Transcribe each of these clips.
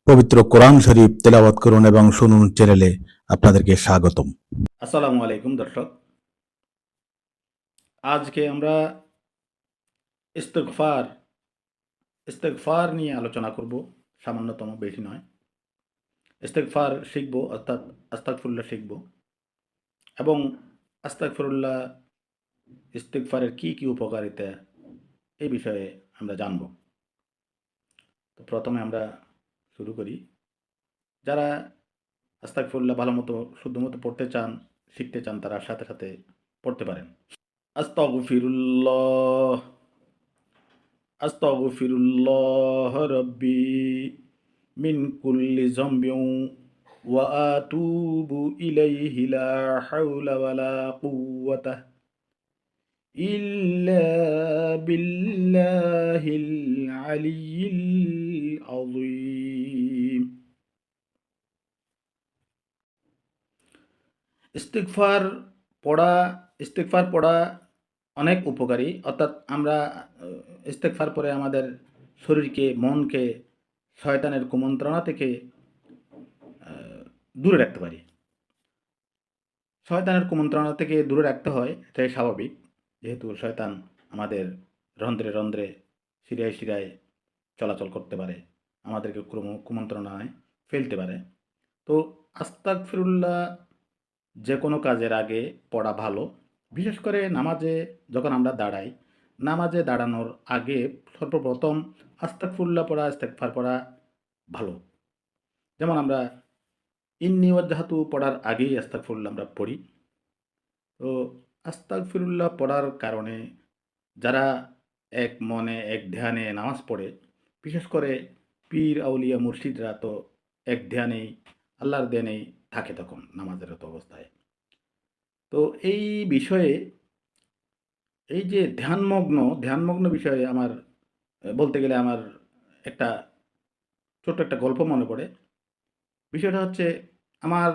পবিত্র কোরআন শরীফ তেলাওয়াত করুন এবং শুনুন চ্যানেলে আপনাদেরকে স্বাগতম। আসসালামু আলাইকুম দর্শক, আজকে আমরা ইস্তেগফার ইস্তেগফার নিয়ে আলোচনা করব। সামান্যতম, বেশি নয়। ইস্তেগফার শিখব, অর্থাৎ আস্তাগফিরুল্লাহ শিখব এবং আস্তাগফিরুল্লাহ ইস্তেগফারের কি কি উপকারিতা এই বিষয়ে আমরা জানব। তো প্রথমে আমরা শুরু করি। যারা আস্তাগফিরুল্লাহ ভালো মতো শুদ্ধমতো পড়তে চান, শিখতে চান, তারা সাথে সাথে পড়তে পারেন। আস্তাগফিরুল্লাহ আস্তাগফিরুল্লাহ রব্বি মিন কুল্লি যামবিন ওয়া আতুবু ইলাইহি লা হাওলা ওয়ালা কুওয়াতা ইল্লা বিল্লাহিল আলিয়্যিল আযীম। ইস্তিগফার পড়া ইস্তিগফার পড়া অনেক উপকারী। অর্থাৎ আমরা ইস্তেগফার পরে আমাদের শরীরকে, মনকে শয়তানের কুমন্ত্রণা থেকে দূরে রাখতে পারি। শয়তানের কুমন্ত্রণা থেকে দূরে রাখতে হয়, এটাই স্বাভাবিক। যেহেতু শয়তান আমাদের রন্ধ্রে রন্ধ্রে, শিরায় শিরায় চলাচল করতে পারে, আমাদেরকে কুমন্ত্রণায় ফেলতে পারে। তো আস্তাগফিরুল্লাহ যে কোনো কাজের আগে পড়া ভালো। বিশেষ করে নামাজে যখন আমরা দাঁড়াই, নামাজে দাঁড়ানোর আগে সর্বপ্রথম আস্তাগফিরুল্লাহ পড়া, ইস্তেগফার পড়া ভালো। যেমন আমরা ইন্নী ওয়াজ্জাহাতু পড়ার আগেই আস্তাগফিরুল্লাহ আমরা পড়ি। তো আস্তাগফিরুল্লাহ পড়ার কারণে যারা এক মনে এক ধ্যানে নামাজ পড়ে, বিশেষ করে পীর আউলিয়া মুর্শিদরা তো এক ধ্যানেই, আল্লাহর ধ্যানেই থাকে তখন নামাজেরত অবস্থায়। তো এই বিষয়ে, এই যে ধ্যানমগ্ন বিষয়ে আমার বলতে গেলে আমার একটা ছোট্ট একটা গল্প মনে পড়ে। বিষয়টা হচ্ছে আমাদের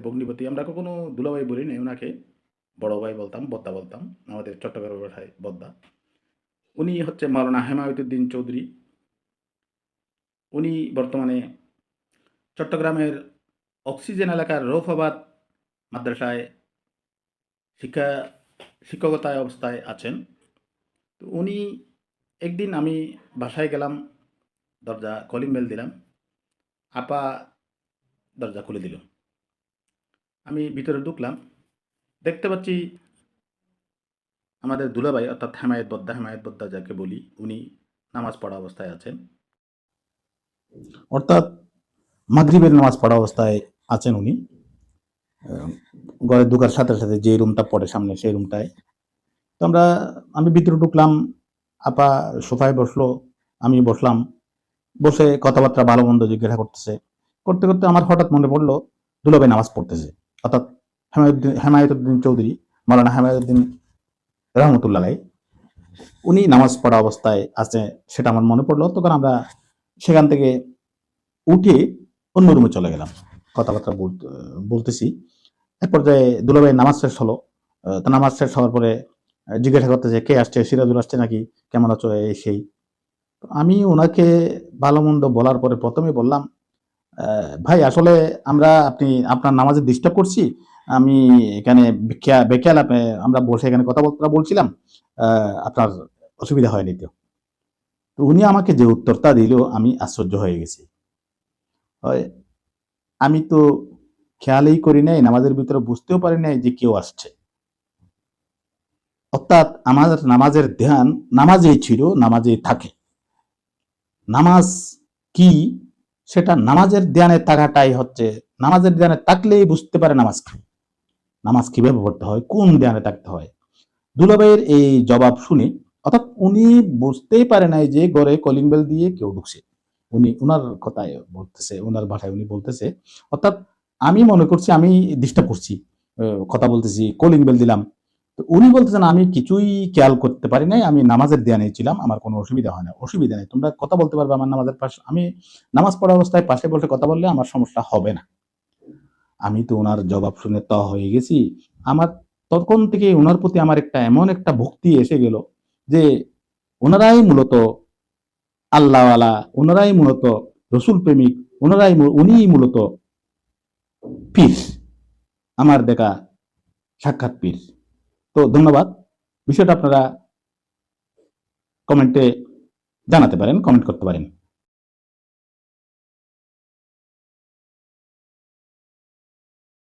ভগ্নিপতি, আমরা কখনো দুলাভাই বলি না, ওনাকে বড় ভাই বলতাম, বদ্দা বলতাম, আমাদের চট্টগ্রামের ভাষায় বদ্দা। উনি হচ্ছে মাওলানা হেমায়েতুদ্দিন চৌধুরী। উনি বর্তমানে চট্টগ্রামের অক্সিজেন এলাকার রৌফাবাদ মাদ্রাসায় শিক্ষা শিক্ষকতায় অবস্থায় আছেন। তো উনি একদিন, আমি বাসায় গেলাম, দরজা কলিং বেল দিলাম, আপা দরজা খুলে দিল। আমি ভিতরে ঢুকলাম, দেখতে পাচ্ছি আমাদের দুলাভাই, অর্থাৎ হেমায়েত বদ্দা যাকে বলি, উনি নামাজ পড়া অবস্থায় আছেন। অর্থাৎ মাগরিবের নামাজ পড়া অবস্থায় আছেন উনি। ঘরে ঢোকার সাথে সাথে যে রুমটা পড়ে সামনে, সেই রুমটায়। তো আমি ভিতরে ঢুকলাম, আপা সোফায় বসলো, আমি বসলাম। বসে কথাবার্তা ভালো মন্দ জিজ্ঞাসা করতেছে। করতে করতে আমার হঠাৎ মনে পড়লো দুলাভাই নামাজ পড়তেছে। অর্থাৎ হেমায়েতুদ্দিন চৌধুরী, মাওলানা হেমায়েতুদ্দিন রহমতুল্লাহ আলাই, উনি নামাজ পড়া অবস্থায় আছে, সেটা আমার মনে পড়লো। তখন আমরা সেখান থেকে উঠে অন্য রুমে চলে গেলাম, কথাবার্তা বলতেছি। এক পর্যায়ে দুলাভাই নামাজ শেষ হলো। তা নামাজ শেষ হওয়ার পরে জিজ্ঞাসা করতেছে, কে আসছে, সিরাজুল আসছে নাকি, কেমন আছো, এই সেই। আমি ওনাকে ভালো মন্দ বলার পরে প্রথমে বললাম, ভাই আসলে আপনি আপনার নামাজে ডিস্টার্ব করছি, আমি এখানে বেখেয়াল আমরা বসে এখানে কথাবার্তা বলছিলাম, আপনার অসুবিধা হয়নি তো? তো উনি আমাকে যে উত্তরটা দিল, আমি আশ্চর্য হয়ে গেছি। হয়, আমি তো খেয়ালই করি নাই, নামাজের ভিতরে বুঝতেও পারি নাই যে কেউ আসছে। অর্থাৎ আমার নামাজের ধ্যান নামাজেই ছিল, নামাজেই থাকে। নামাজ কি, সেটা নামাজের ধ্যানে থাকাটাই হচ্ছে, নামাজের ধ্যানে থাকলেই বুঝতে পারে নামাজ কি, নামাজ কিভাবে পড়তে হয়, কোন ধ্যানে থাকতে হয়। দুলাভাইয়ের এই জবাব শুনে, অর্থাৎ উনি বুঝতেই পারে নাই যে ঘরে কলিং বেল দিয়ে কেউ ঢুকছে। উনি উনার কথায় বলতেছে, উনার ভাষায় উনি বলতেছে, অর্থাৎ আমি মনে করছি আমি ডিস্টার্ব করছি, কথা বলতেছি, কলিং বেল দিলাম। তো উনি বলতেছেন আমি কিছুই খেয়াল করতে পারি নাই, আমি নামাজের ধ্যানে ছিলাম, আমার কোনো অসুবিধা হয় না। অসুবিধা নেই, তোমরা কথা বলতে পারবে আমার নামাজের পাশে, আমি নামাজ পড়া অবস্থায় পাশে বসে কথা বললে আমার সমস্যা হবে না। আমি তো ওনার জবাব শুনে ত হয়ে গেছি। আমার তখন থেকে ওনার প্রতি আমার এমন একটা ভক্তি এসে গেল যে ওনারাই মূলত আল্লাহওয়ালা, ওনারাই মূলত রসুল প্রেমিক, উনিই মূলত পীর, আমার দেখা সাক্ষাৎ পীর। তো ধন্যবাদ। বিষয়টা আপনারা কমেন্টে জানাতে পারেন, কমেন্ট করতে পারেন।